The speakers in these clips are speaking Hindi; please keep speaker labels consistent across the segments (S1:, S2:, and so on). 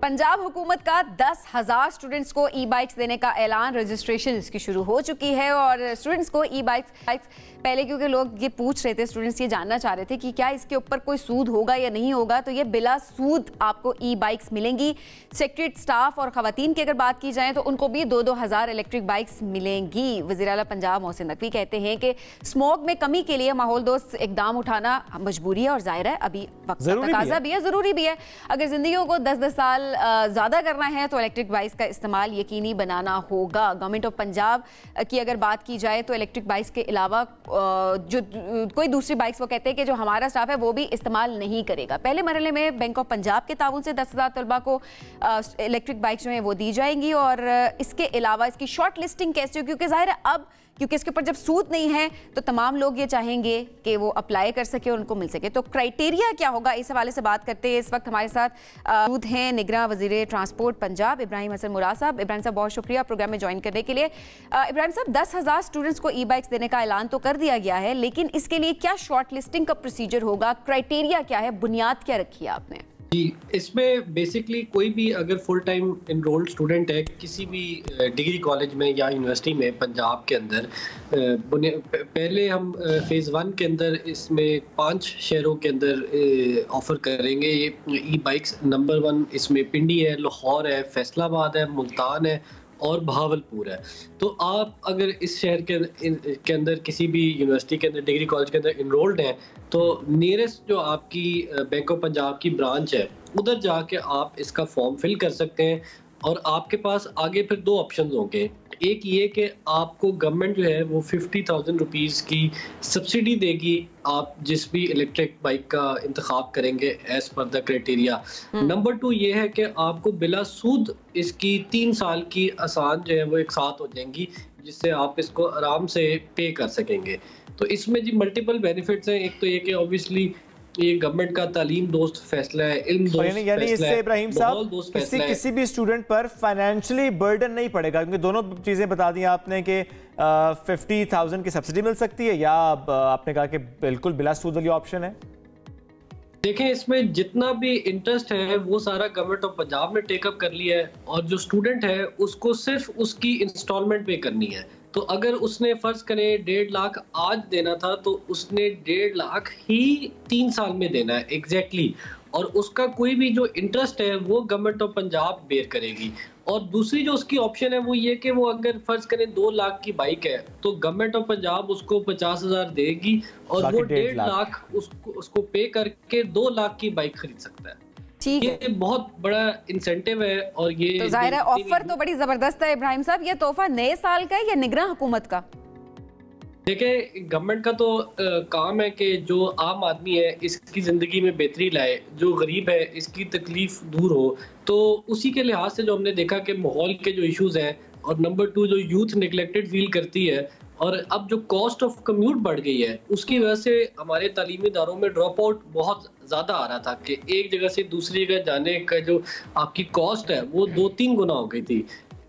S1: पंजाब हुकूमत का 10,000 स्टूडेंट्स को ई बाइक्स देने का ऐलान, रजिस्ट्रेशन इसकी शुरू हो चुकी है। और स्टूडेंट्स को ई बाइक्स पहले, क्योंकि लोग ये पूछ रहे थे, स्टूडेंट्स ये जानना चाह रहे थे कि क्या इसके ऊपर कोई सूद होगा या नहीं होगा, तो ये बिला सूद आपको ई बाइक्स मिलेंगी। सेक्रेटरीट स्टाफ और खवातीन की अगर बात की जाए तो उनको भी 2-2 हज़ार इलेक्ट्रिक बाइक्स मिलेंगी। वज़ीर आला पंजाब मोहसिन नकवी कहते हैं कि स्मोक में कमी के लिए माहौल दोस्त इकदाम उठाना मजबूरी है और जाहिर है अभी वक्त का तकाज़ा भी है, ज़रूरी भी है। अगर जिंदगियों को 10-10 साल ज़्यादा करना है तो इलेक्ट्रिक बाइक्स का इस्तेमाल यकीनी बनाना होगा। गवर्नमेंट ऑफ पंजाब की अगर बात की जाए तो इलेक्ट्रिक बाइक्स के अलावा जो कोई दूसरी बाइक्स वो कहते हैं कि जो हमारा स्टाफ है वो भी इस्तेमाल नहीं करेगा। पहले मरहले में बैंक ऑफ पंजाब के ताउन से 10,000 तलबा को इलेक्ट्रिक बाइक्स जो हैं वो दी जाएंगी। और इसके अलावा इसकी शॉर्ट लिस्टिंग कैसे हो, क्योंकि जाहिर है अब क्योंकि इसके ऊपर जब सूद नहीं है तो तमाम लोग ये चाहेंगे कि वो अप्लाई कर सके और उनको मिल सके। तो क्राइटेरिया क्या होगा, इस हवाले से बात करते हैं। इस वक्त हमारे साथ मौजूद हैं निगरां वज़ीर ट्रांसपोर्ट पंजाब इब्राहिम हसन मुराद साहब। इब्राहिम साहब बहुत शुक्रिया प्रोग्राम में ज्वाइन करने के लिए। इब्राहिम साहब, 10,000 स्टूडेंट्स को ई बाइक्स देने का ऐलान तो कर दिया गया है, लेकिन इसके लिए क्या शॉर्ट लिस्टिंग का प्रोसीजर होगा, क्राइटेरिया क्या है, बुनियाद क्या रखी है आपने?
S2: जी, इसमें बेसिकली कोई भी अगर फुल टाइम इनरोल्ड स्टूडेंट है किसी भी डिग्री कॉलेज में या यूनिवर्सिटी में पंजाब के अंदर, पहले हम फेज़ 1 के अंदर इसमें 5 शहरों के अंदर ऑफ़र करेंगे ये ई बाइक्स। नंबर 1 इसमें पिंडी है, लाहौर है, फैसलाबाद है, मुल्तान है और बहावलपुर है। तो आप अगर इस शहर के अंदर किसी भी यूनिवर्सिटी के अंदर डिग्री कॉलेज के अंदर इनरोल्ड हैं तो नियरेस्ट जो आपकी बैंक ऑफ पंजाब की ब्रांच है उधर जाके आप इसका फॉर्म फिल कर सकते हैं। और आपके पास आगे फिर 2 ऑप्शन होंगे। एक ये कि आपको गवर्नमेंट जो है वो 50,000 रुपीज़ की सब्सिडी देगी आप जिस भी इलेक्ट्रिक बाइक का इंतखाब करेंगे as per the criteria. Number 2 ये है कि आपको बिला सूद इसकी 3 साल की आसान जो है वो एक साथ हो जाएंगी जिससे आप इसको आराम से पे कर सकेंगे। तो इसमें जी मल्टीपल बेनिफिट्स हैं। एक तो ये कि ऑब्वियसली ये गवर्नमेंट का तालीम दोस्त फैसला है, इल्म दोस्त फैसला है। यानी इससे इब्राहिम साहब
S3: किसी भी स्टूडेंट पर फाइनेंशियली बर्डन नहीं पड़ेगा, क्योंकि दोनों चीज़ें बता दी आपने कि 50,000 की सब्सिडी मिल सकती है या आपने कहा कि बिल्कुल बिला सूद वाली ऑप्शन है।
S2: देखें, इसमें जितना भी इंटरेस्ट है वो सारा गवर्नमेंट ऑफ पंजाब ने टेकअप कर लिया है और जो स्टूडेंट है उसको सिर्फ उसकी इंस्टॉलमेंट पे करनी है। तो अगर उसने फर्ज करें 1.5 लाख आज देना था तो उसने 1.5 लाख ही 3 साल में देना है एग्जैक्टली। और उसका कोई भी जो इंटरेस्ट है वो गवर्नमेंट ऑफ पंजाब बेयर करेगी। और दूसरी जो उसकी ऑप्शन है वो ये कि वो अगर फर्ज करें 2 लाख की बाइक है तो गवर्नमेंट ऑफ पंजाब उसको 50,000 देगी और वो 1.5 लाख उसको पे करके 2 लाख की बाइक खरीद सकता है। ये बहुत बड़ा इंसेंटिव है और ये
S1: तो जाहिर है ऑफर तो बड़ी जबरदस्त है। इब्राहिम साहब, ये तोहफा नए साल का है या निगरां हुकूमत का?
S2: देखिए, गवर्नमेंट का तो काम है कि जो आम आदमी है इसकी ज़िंदगी में बेहतरी लाए, जो गरीब है इसकी तकलीफ दूर हो। तो उसी के लिहाज से जो हमने देखा कि माहौल के जो इश्यूज़ हैं और नंबर 2 जो यूथ निगलेक्टेड फील करती है और अब जो कॉस्ट ऑफ कम्यूट बढ़ गई है उसकी वजह से हमारे तालीमी इदारों में ड्रॉप आउट बहुत ज़्यादा आ रहा था कि एक जगह से दूसरी जगह जाने का जो आपकी कॉस्ट है वो 2-3 गुना हो गई थी।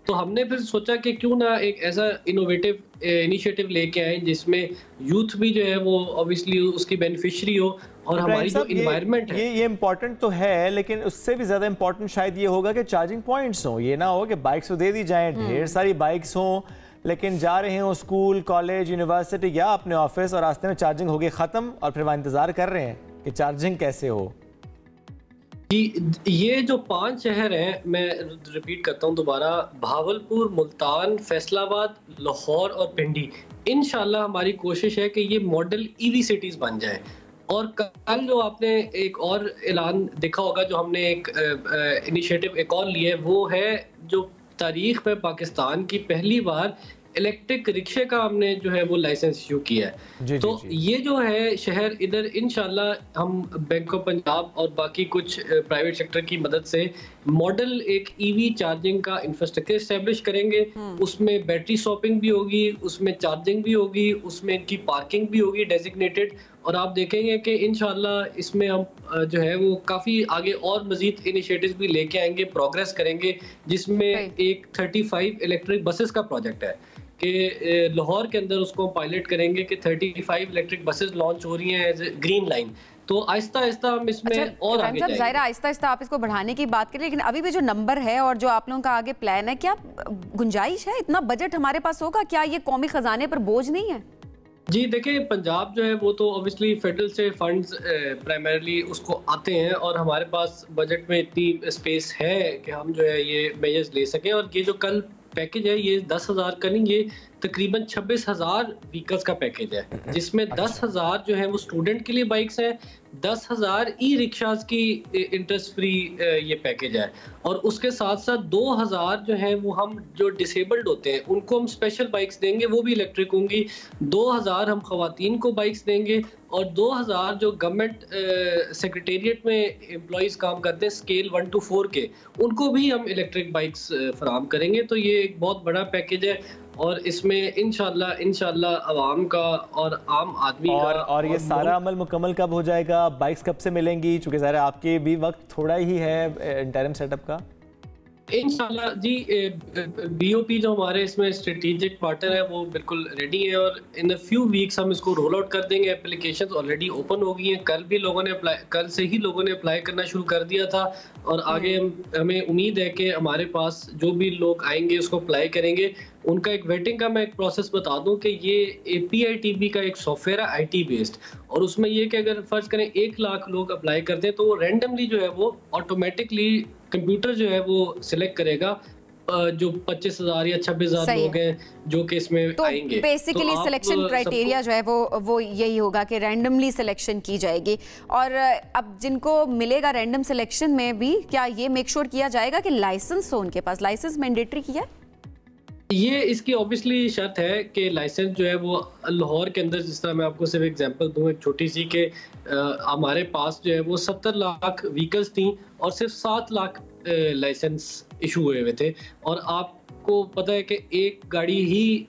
S2: तो हमने फिर सोचा कि क्यों ना एक ऐसा इनोवेटिव इनिशिएटिव लेके आए जिसमें यूथ भी जो है वो ऑब्वियसली उसकी बेनिफिशियरी हो और हमारी जो इन्वायरमेंट है
S3: ये इम्पोर्टेंट तो है, लेकिन उससे भी ज़्यादा इम्पोर्टेंट शायद ये होगा कि चार्जिंग पॉइंट्स हों। ये ना हो कि बाइक्स तो दे दी जाएँ, ढेर सारी बाइक्स हों, लेकिन जा रहे हो स्कूल, कॉलेज, यूनिवर्सिटी या अपने ऑफिस और रास्ते में चार्जिंग हो गई ख़त्म और फिर वहाँ इंतज़ार कर रहे हैं कि चार्जिंग कैसे हो।
S2: ये जो 5 शहर हैं, मैं रिपीट करता हूँ दोबारा, बहावलपुर, मुल्तान, फैसलाबाद, लाहौर और पिंडी, इंशाल्लाह हमारी कोशिश है कि ये मॉडल ईवी सिटीज़ बन जाए। और कल जो आपने एक और ऐलान देखा होगा, जो हमने एक इनिशिएटिव एक और लिया है, वो है जो तारीख में पाकिस्तान की पहली बार इलेक्ट्रिक रिक्शे का हमने जो है वो लाइसेंस इशू किया है। तो ये जो है शहर इधर इंशाल्लाह हम बैंक ऑफ पंजाब और बाकी कुछ प्राइवेट सेक्टर की मदद से मॉडल एक ईवी चार्जिंग का इंफ्रास्ट्रक्चर इस्टेब्लिश करेंगे। उसमें बैटरी स्वैपिंग भी होगी, उसमें चार्जिंग भी होगी, उसमें इनकी पार्किंग भी होगी डेजिग्नेटेड। और आप देखेंगे कि इंशाल्लाह इसमें हम जो है वो काफ़ी आगे और मजीद इनिशिएटिव्स भी लेके आएंगे, प्रोग्रेस करेंगे, जिसमें एक 35 इलेक्ट्रिक बसेस का प्रोजेक्ट है कि लाहौर के अंदर उसको पायलट करेंगे कि 35 इलेक्ट्रिक बसेस लॉन्च हो रही हैं एज ग्रीन लाइन। तो आहिस्ता आहिस्ता हम इसमें और आगे जाएंगे।
S1: ज़ाहिर आहिस्ता आहिस्ता आप इसको बढ़ाने की बात करें, लेकिन अभी भी जो नंबर है और जो आप लोगों का आगे प्लान है, क्या गुंजाइश है, इतना बजट हमारे पास होगा? क्या ये कौमी खजाने पर बोझ नहीं है?
S2: जी देखिए, पंजाब जो है वो तो ऑब्वियसली फेडरल से फंड्स प्राइमरीली उसको आते हैं और हमारे पास बजट में इतनी स्पेस है कि हम जो है ये मेजर्स ले सकें। और ये जो कल पैकेज है ये 10,000 का नहीं, ये तकरीबन 26,000 व्हीकल्स का पैकेज है, जिसमें 10,000 जो है वो स्टूडेंट के लिए बाइक्स हैं, 10,000 ई रिक्शाज की इंटरेस्ट फ्री ये पैकेज है। और उसके साथ साथ 2,000 जो है वो हम जो डिसेबल्ड होते हैं उनको हम स्पेशल बाइक्स देंगे, वो भी इलेक्ट्रिक होंगी। 2,000 हम खवातीन को बाइक्स देंगे और 2,000 जो गवर्नमेंट सेक्रेटेरिएट में एम्प्लॉइज काम करते हैं स्केल 1 to 4 के, उनको भी हम इलेक्ट्रिक बाइक्स फराहम करेंगे। तो ये एक बहुत बड़ा पैकेज है और इसमें इंशाल्लाह अवाम का और आम आदमी का
S3: और ये सारा अमल मुकम्मल कब हो जाएगा? बाइक्स कब से मिलेंगी? चूंकि ज़रा आपके भी वक्त थोड़ा ही है इंटरिम सेटअप का।
S2: इंशाल्लाह जी, बीओपी जो हमारे इसमें स्ट्रेटेजिक पार्टनर है वो बिल्कुल रेडी है और इन अ फ्यू वीक्स हम इसको रोल आउट कर देंगे। एप्लीकेशंस ऑलरेडी ओपन हो गई हैं, कल से ही लोगों ने अप्लाई करना शुरू कर दिया था और आगे हमें उम्मीद है कि हमारे पास जो भी लोग आएंगे उसको अप्लाई करेंगे। उनका एक वेटिंग का मैं एक प्रोसेस बता दूं कि ये PITB का एक सॉफ्टवेयर है IT बेस्ड, और उसमें ये कि अगर फर्ज करें 1 लाख लोग अप्लाई करते हैं तो रैंडमली जो है वो ऑटोमेटिकली कंप्यूटर जो है वो सिलेक्ट करेगा जो 25,000 या 26,000 लोग हैं जो कि इसमें
S1: तो
S2: आएंगे।
S1: बेसिकली सिलेक्शन क्राइटेरिया जो है वो यही होगा कि रैंडमली सिलेक्शन की जाएगी। और अब जिनको मिलेगा रैंडम सिलेक्शन में भी क्या ये मेक श्योर किया जाएगा कि लाइसेंस हो उनके पास? लाइसेंस मैंडेटरी किया है?
S2: ये इसकी ऑब्वियसली शर्त है कि लाइसेंस जो है वो लाहौर के अंदर, जिस तरह मैं आपको सिर्फ एग्जांपल दूं एक छोटी सी, कि हमारे पास जो है वो 70 लाख व्हीकल्स थी और सिर्फ 7 लाख लाइसेंस इशू हुए थे। और आपको पता है कि एक गाड़ी ही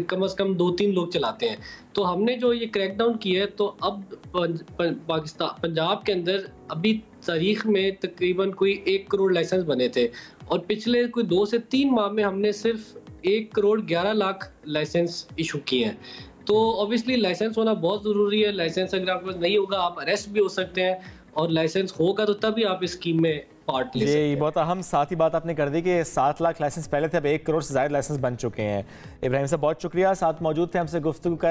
S2: कम से कम 2-3 लोग चलाते हैं। तो हमने जो ये क्रैकडाउन किया है, तो अब पंजाब के अंदर अभी तारीख में तकरीबन कोई 1 करोड़ लाइसेंस बने थे और पिछले कोई 2 से 3 माह में हमने सिर्फ 1 करोड़ 11 लाख लाइसेंस इशू किए हैं। तो ऑब्वियसली लाइसेंस होना बहुत ज़रूरी है। लाइसेंस अगर आपके पास नहीं होगा आप अरेस्ट भी हो सकते हैं, और लाइसेंस होगा तो तभी आप इस स्कीम में पार्ट ले सकते हैं।
S3: ये बहुत अहम साथ ही बात आपने कर दी कि 7 लाख लाइसेंस पहले थे, अब 1 करोड़ से ज़्यादा लाइसेंस बन चुके हैं। इब्राहिम साहब बहुत शुक्रिया, साथ मौजूद थे, हमसे गुफ्तगू कर